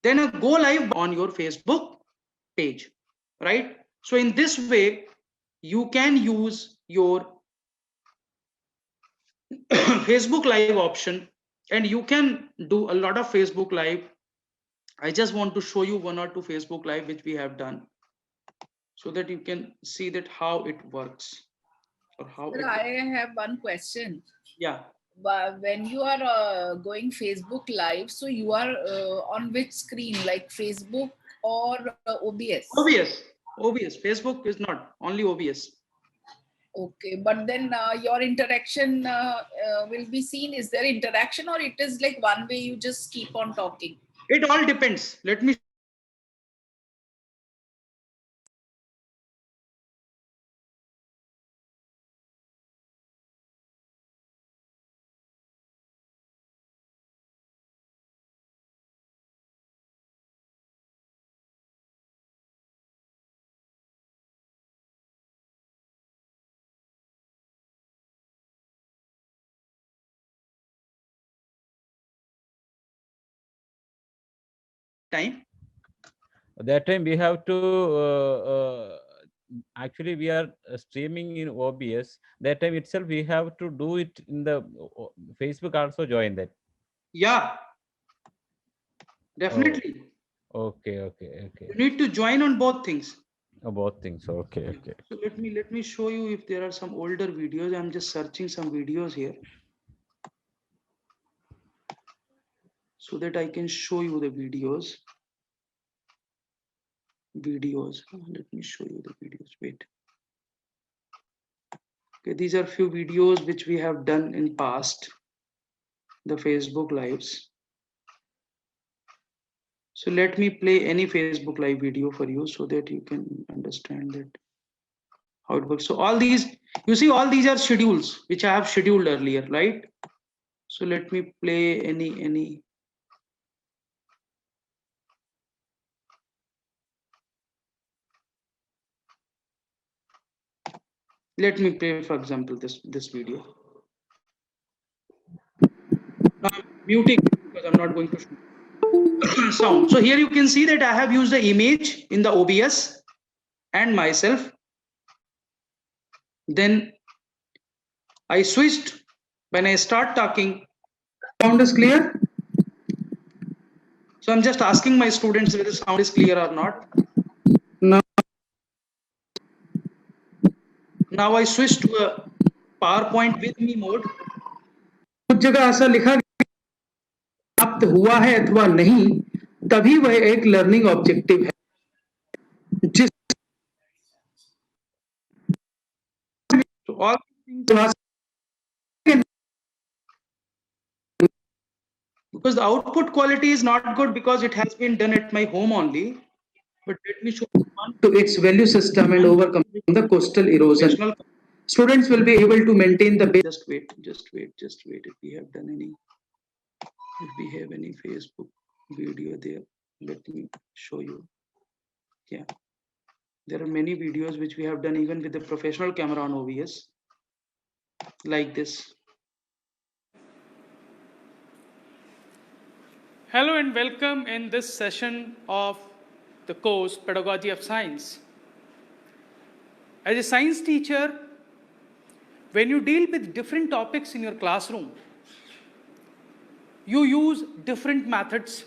then a go live on your Facebook page, right? So in this way, you can use your Facebook live option, and you can do a lot of Facebook live. I just want to show you 1 or 2 Facebook live which we have done, so that you can see that how it works, or how Sir, it, I have one question. yeah. But when you are going Facebook live, so you are on which screen, like Facebook or OBS? OBS. Facebook is not, only OBS. Okay, but then your interaction will be seen. Is there interaction, or it is like one way you just keep on talking? It all depends. Let me time. That time we have to actually we are streaming in OBS. That time itself we have to do it in the Facebook also join that. Yeah, definitely. Okay. You need to join on both things. Both things. Okay. So let me show you if there are some older videos. I'm just searching some videos here, so that I can show you the videos. Let me show you the videos. Wait. Okay, these are few videos which we have done in past, the Facebook lives. So let me play any Facebook live video for you, so that you can understand that how it works. So all these, you see, all these are schedules which I have scheduled earlier, right? So let me play any. Let me play, for example, this video. Now I'm muting because I'm not going to show sound. So here you can see that I have used the image in the OBS and myself. Then I switched. When I start talking, sound is clear. So I'm just asking my students whether the sound is clear or not. Now I switch to a PowerPoint with me mode. कुछ जगह ऐसा लिखा प्राप्त हुआ है अथवा नहीं, तभी वह एक लर्निंग ऑब्जेक्टिव है. जिस so all things because the output quality is not good because it has been done at my home only. But let me show you one to its value system and overcome the coastal erosion. Students will be able to maintain the base. Just wait. If we have done any, if we have any Facebook video there, let me show you. Yeah, there are many videos which we have done even with the professional camera on OBS, like this. Hello and welcome in this session of the course Pedagogy of Science. As a science teacher, when you deal with different topics in your classroom, you use different methods,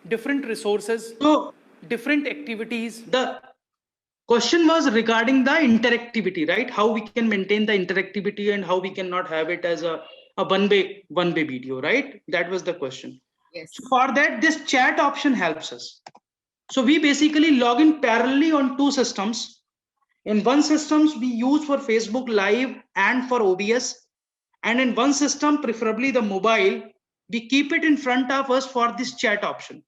different resources, so different activities. The question was regarding the interactivity, right? How we can maintain the interactivity and how we cannot have it as a one-way video, right? That was the question. Yes. So for that, this chat option helps us. So we basically log in parallelly on 2 systems. In one system, we use for Facebook Live and for OBS. And in one system, preferably the mobile, we keep it in front of us for this chat option.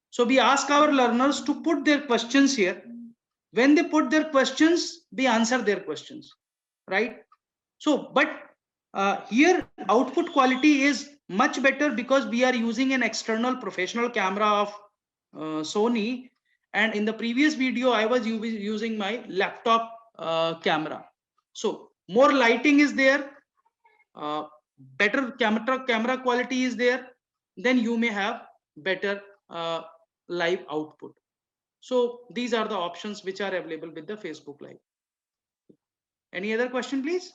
So we ask our learners to put their questions here. When they put their questions, we answer their questions, right? So, but here output quality is much better because we are using an external professional camera of Sony, and in the previous video I was using my laptop camera. So more lighting is there, better camera quality is there, then you may have better live output. So these are the options which are available with the Facebook Live. Any other question, please?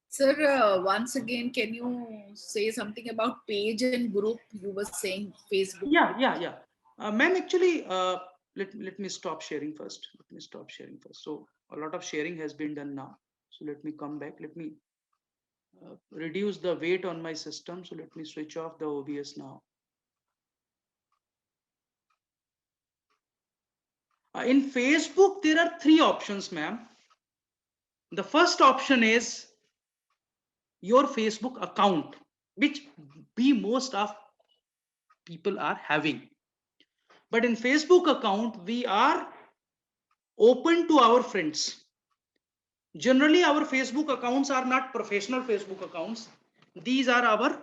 Sir, once again, can you say something about page and group? You were saying Facebook. Yeah. Ma'am, actually, let me stop sharing first. Let me stop sharing first. So a lot of sharing has been done now. So let me come back. Let me reduce the weight on my system. So let me switch off the OBS now. In Facebook, there are three options, ma'am. The first option is your Facebook account, which most of people are having. But in Facebook account, we are open to our friends. Generally, our Facebook accounts are not professional Facebook accounts. These are our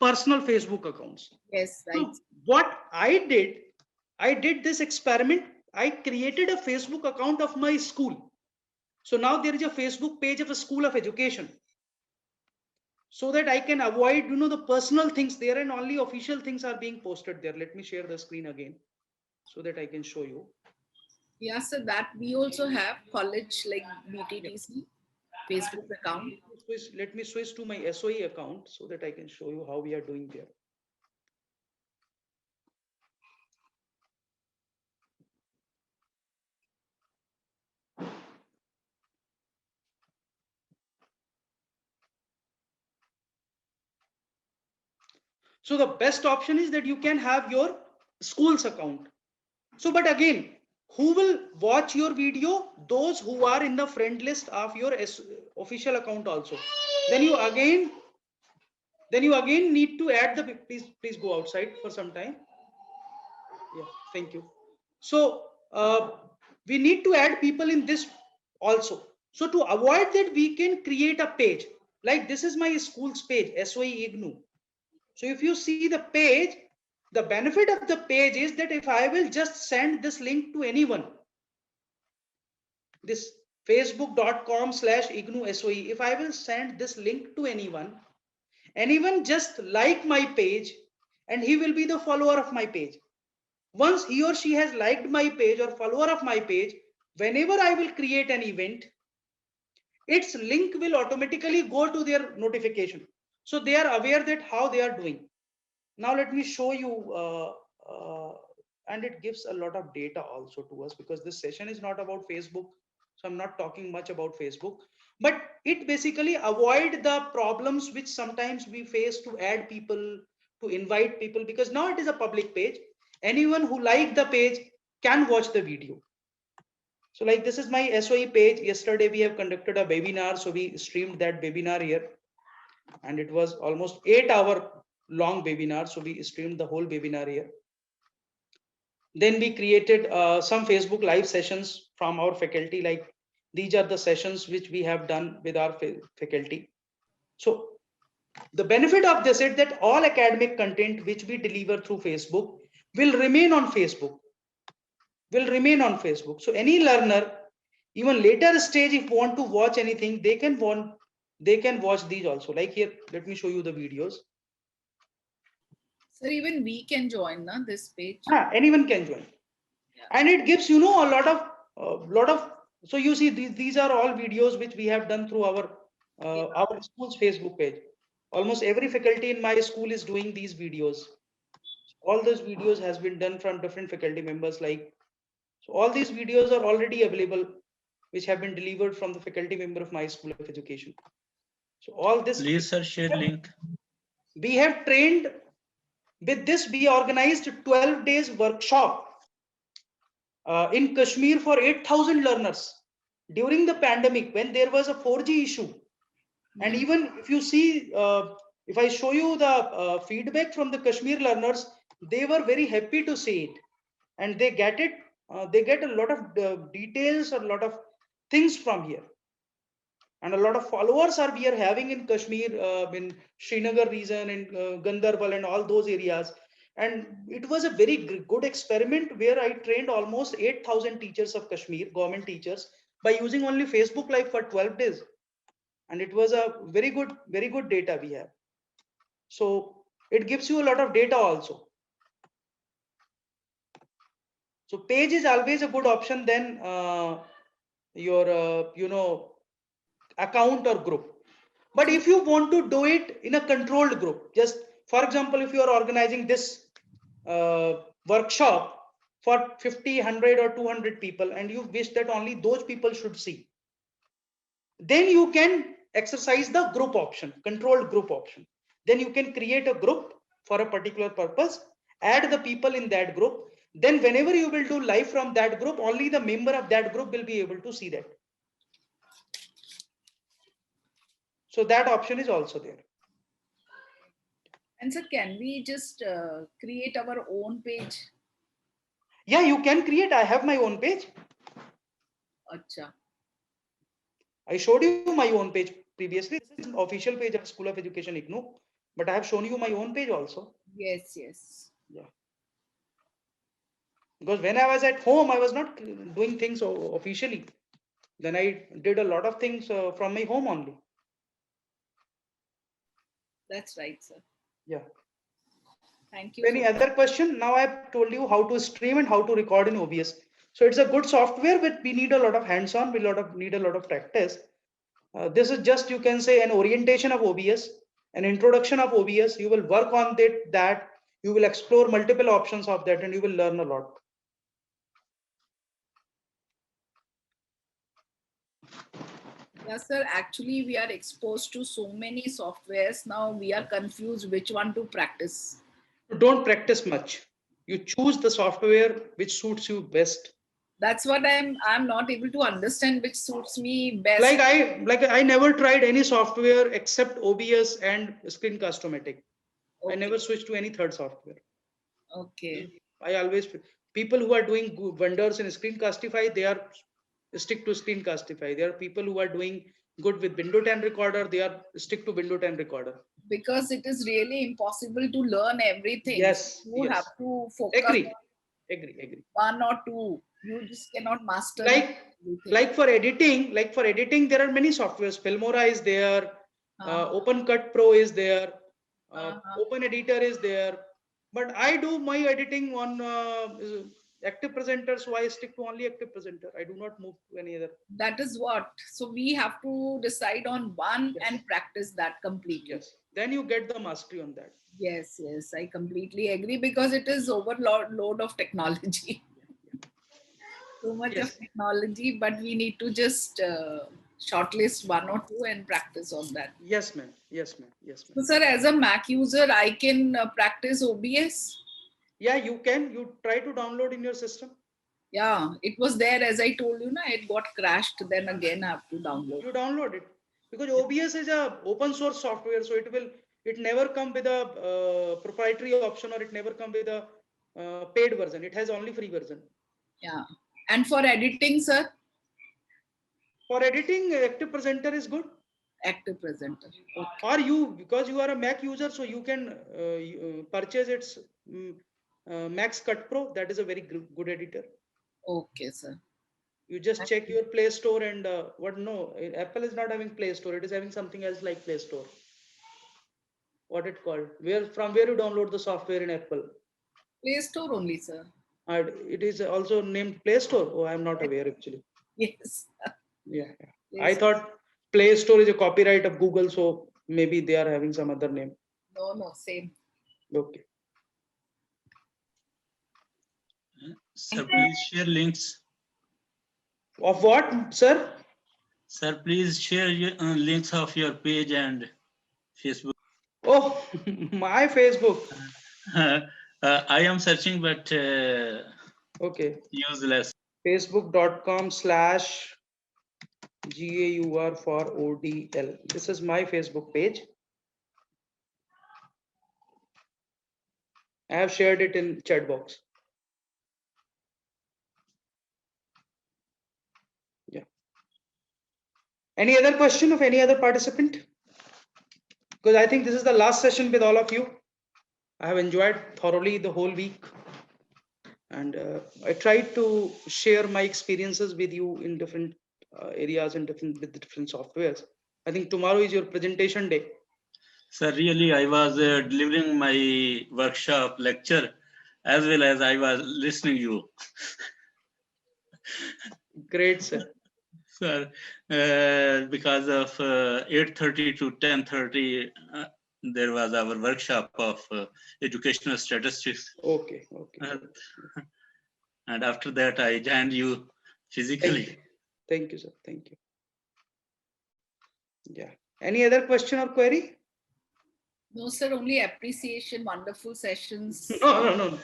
personal Facebook accounts. Yes, right. So what I did this experiment. I created a Facebook account of my school. So now there is a Facebook page of a school of education, so that I can avoid, the personal things there, and only official things are being posted there. Let me share the screen again so that I can show you. Yeah, so that we also have college like BTTC Facebook account. Let me switch to my SOE account so that I can show you how we are doing there. So the best option is that you can have your school's account. So, but again, who will watch your video? Those who are in the friend list of your official account also. Then you again need to add the, please go outside for some time. Yeah, thank you. So we need to add people in this also. So to avoid that, we can create a page. Like this is my school's page, SOE IGNOU. So if you see the page, the benefit of the page is that if I will just send this link to anyone, this facebook.com/IGNOU-SOE, if I will send this link to anyone just like my page, and he will be the follower of my page. Once he or she has liked my page or follower of my page, whenever I will create an event, its link will automatically go to their notification. So they are aware that how they are doing. Now let me show you, and it gives a lot of data also to us, because this session is not about Facebook. So I'm not talking much about Facebook, but it basically avoid the problems which sometimes we face to add people, to invite people, because now it is a public page. Anyone who liked the page can watch the video. So like this is my SOE page. Yesterday we have conducted a webinar. So we streamed that webinar here, and it was almost 8-hour long webinar. So we streamed the whole webinar here. Then we created some Facebook live sessions from our faculty. Like these are the sessions which we have done with our faculty. So the benefit of this is that all academic content which we deliver through Facebook will remain on Facebook. So any learner, even later stage, if want to watch anything, they can watch these also. Like here, let me show you the videos. Sir, even we can join this page. Anyone can join. Yeah. And it gives a lot of so you see these are all videos which we have done through our school's Facebook page. Almost every faculty in my school is doing these videos. All those videos has been done from different faculty members. Like, so all these videos are already available, which have been delivered from the faculty member of my school of education. So all this, please sir, share link. We have trained with this. We organized 12 days workshop in Kashmir for 8,000 learners during the pandemic, when there was a 4G issue. And even if you see, if I show you the feedback from the Kashmir learners, they were very happy to see it, and they get it. They get a lot of details, a lot of things from here, and a lot of followers are we are having in Kashmir, in Srinagar region, in Gandarbal, and all those areas. And it was a very good experiment where I trained almost 8,000 teachers of Kashmir, government teachers, by using only Facebook Live for 12 days. And it was a very good data we have. So it gives you a lot of data also. So page is always a good option than your, account or group. But if you want to do it in a controlled group, just for example, if you are organizing this workshop for 50, 100 or 200 people, and you wish that only those people should see, then you can exercise the group option, controlled group option. Then you can create a group for a particular purpose, add the people in that group. Then whenever you will do live from that group, only the member of that group will be able to see that. So that option is also there. And so can we just create our own page? Yeah, you can create. I have my own page. Acha. I showed you my own page previously. This is an official page of School of Education IGNOU, but I have shown you my own page also. Yes, yes. Yeah. Because when I was at home, I was not doing things officially. Then I did a lot of things from my home only. That's right, sir. Yeah. Thank you. Any other question? Now I've told you how to stream and how to record in OBS. So it's a good software, but we need a lot of hands-on. We need a lot of practice. This is just, you can say, an orientation of OBS, an introduction of OBS. You will work on that. You will explore multiple options of that, and you will learn a lot. Yes, sir. Actually, we are exposed to so many softwares. Now we are confused which one to practice. Don't practice much. You choose the software which suits you best. That's what I'm not able to understand which suits me best. Like I never tried any software except OBS and Screencast-O-Matic. I never switched to any third software. Okay. I always, people who are doing good wonders in Screencastify, they are stick to Screencastify. There are people who are doing good with Windows 10 Recorder, they are stick to Windows 10 Recorder. Because it is really impossible to learn everything. Yes. You have to focus. Agree. One or two. You just cannot master. Like for editing, there are many softwares. Filmora is there. OpenCut Pro is there. Open Editor is there. But I do my editing on Active Presenter, so I stick to only Active Presenter. I do not move to any other. That is what. So we have to decide on one and practice that completely. Yes. Then you get the mastery on that. Yes, I completely agree, because it is overload of technology. Too much of technology, but we need to just shortlist one or two and practice on that. Yes, ma'am. So, sir, as a Mac user, I can practice OBS? Yeah, you can. You try to download in your system. Yeah, it was there, as I told you, it got crashed. Then again, I have to download. You download it, because OBS is a open source software, so it never come with a proprietary option, or it never come with a paid version. It has only free version. Yeah. And for editing, sir? For editing, Active Presenter is good. Active Presenter. Okay. Or because you are a Mac user, so you can purchase its Max Cut Pro. That is a very good editor. Okay, sir. You just check your Play Store and Apple is not having Play Store. It is having something else like Play Store. What it called? From where you download the software in Apple? Play Store only, sir. It is also named Play Store. Oh, I'm not aware actually. Yes. Yeah. I thought Play Store is a copyright of Google, so maybe they are having some other name. No, same. Okay. Sir, please share links. Of what, sir? Sir, please share your links of your page and Facebook. Oh, my Facebook. I am searching, but Okay. useless. Facebook.com/GAUR4ODL. This is my Facebook page. I have shared it in chat box. Yeah. Any other question of any other participant? Because I think this is the last session with all of you. I have enjoyed thoroughly the whole week. And I tried to share my experiences with you in different areas and with different softwares. I think tomorrow is your presentation day. Sir, really, I was delivering my workshop lecture, as well as I was listening you. Great, sir. Sir, because of 8:30 to 10:30, there was our workshop of educational statistics. Okay, okay. Uh, And after that, I joined you physically. Thank you, sir. Thank you. Yeah. Any other question or query? No, sir, only appreciation, wonderful sessions. No.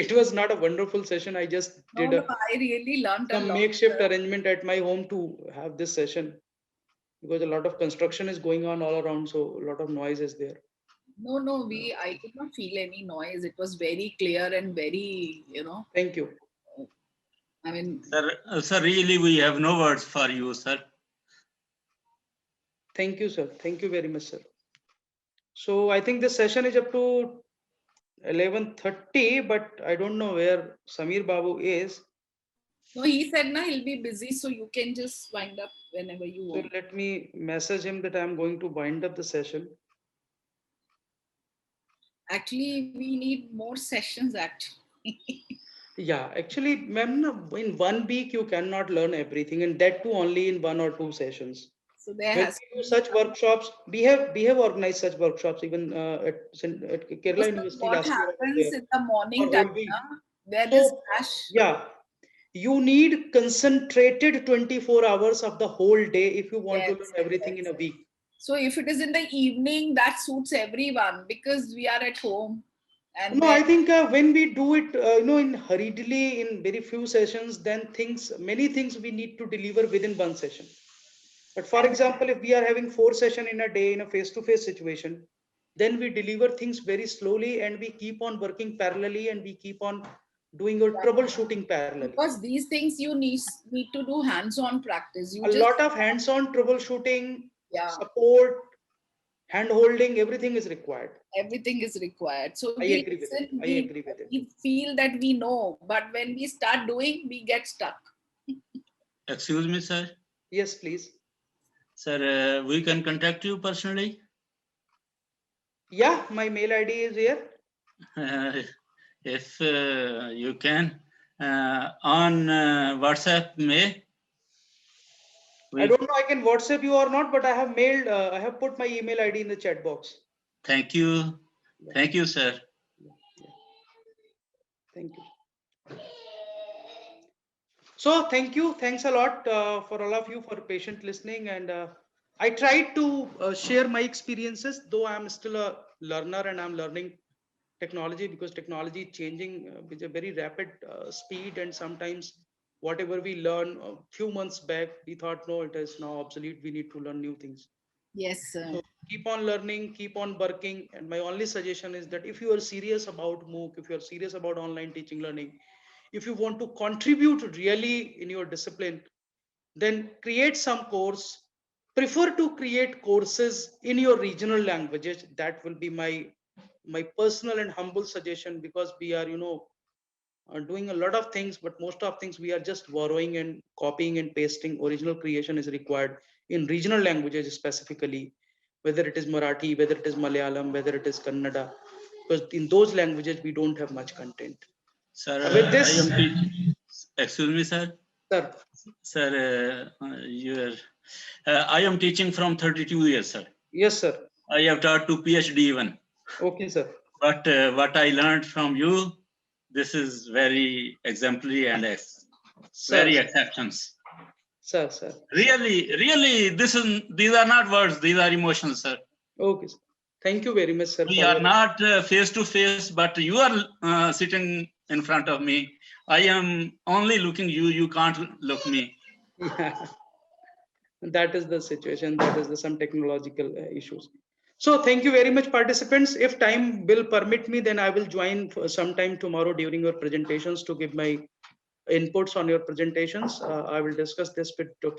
It was not a wonderful session. I just did No, I really learned a some lot. makeshift sir. arrangement at my home to have this session because a lot of construction is going on all around. So a lot of noise is there. No, I could not feel any noise. It was very clear and very, Thank you. I mean, Sir, really, we have no words for you, sir. Thank you, sir. Thank you very much, sir. So I think this session is up to 11:30, but I don't know where Samir Babu is. no, he said na he'll be busy, so you can just wind up whenever you So want. let me message him that I'm going to wind up the session. Actually, we need more sessions actually. Yeah, actually, ma'am, in 1 week you cannot learn everything, and that too only in 1 or 2 sessions. So there When has we to do be such some- workshops, we have organized such workshops even at Kerala So University what last year. I was happens there in the morning for time, whole week. na, where So, this crash? yeah, you need concentrated 24 hours of the whole day if you want to Yes, learn everything yes. in a week. So if it is in the evening, that suits everyone because we are at home. And No, I then, think when we do it, in hurriedly in very few sessions, then many things we need to deliver within one session. But for example, if we are having 4 sessions in a day in a face-to-face situation, then we deliver things very slowly and we keep on working parallelly and we keep on doing your troubleshooting parallelly. because these things you need to do hands-on practice. You A just lot of hands-on troubleshooting, yeah, support, hand-holding, everything is required. everything is required. So I we agree with it. listen, I agree with it. we feel that we know, but when we start doing, we get stuck. Excuse me, sir. Yes, please. Sir, we can contact you personally. Yeah, my mail ID is here. If you can, on WhatsApp, may. I don't know I can WhatsApp you or not, but I have mailed, I have put my email ID in the chat box. Thank you. Thank you, sir. Thank you. So thank you. Thanks a lot for all of you for patient listening. And I tried to share my experiences, though I'm still a learner and I'm learning technology because technology is changing with a very rapid speed. And sometimes whatever we learn a few months back, we thought, no, it is now obsolete. We need to learn new things. Yes, sir. So keep on learning, keep on working. And my only suggestion is that if you are serious about MOOC, if you are serious about online teaching learning, if you want to contribute really in your discipline, then create some course. Prefer to create courses in your regional languages. That will be my personal and humble suggestion because we are, doing a lot of things, but most of things we are just borrowing and copying and pasting. Original creation is required in regional languages specifically, whether it is Marathi, whether it is Malayalam, whether it is Kannada, because in those languages we don't have much content. Sir, With this, excuse me, sir. sir. Sir, I am teaching from 32 years, sir. Yes, sir. I have taught to PhD even. Okay, sir. But what I learned from you, this is very exemplary and very acceptance. Sir. Really, these are not words, these are emotions, sir. Okay, sir. Thank you very much, sir. We are not face to face, but you are sitting in front of me. I am only looking you, you can't look me. Yeah. That is the situation. That is some technological issues. So thank you very much, participants. If time will permit me, then I will join for sometime tomorrow during your presentations to give my inputs on your presentations. I will discuss this with Dr.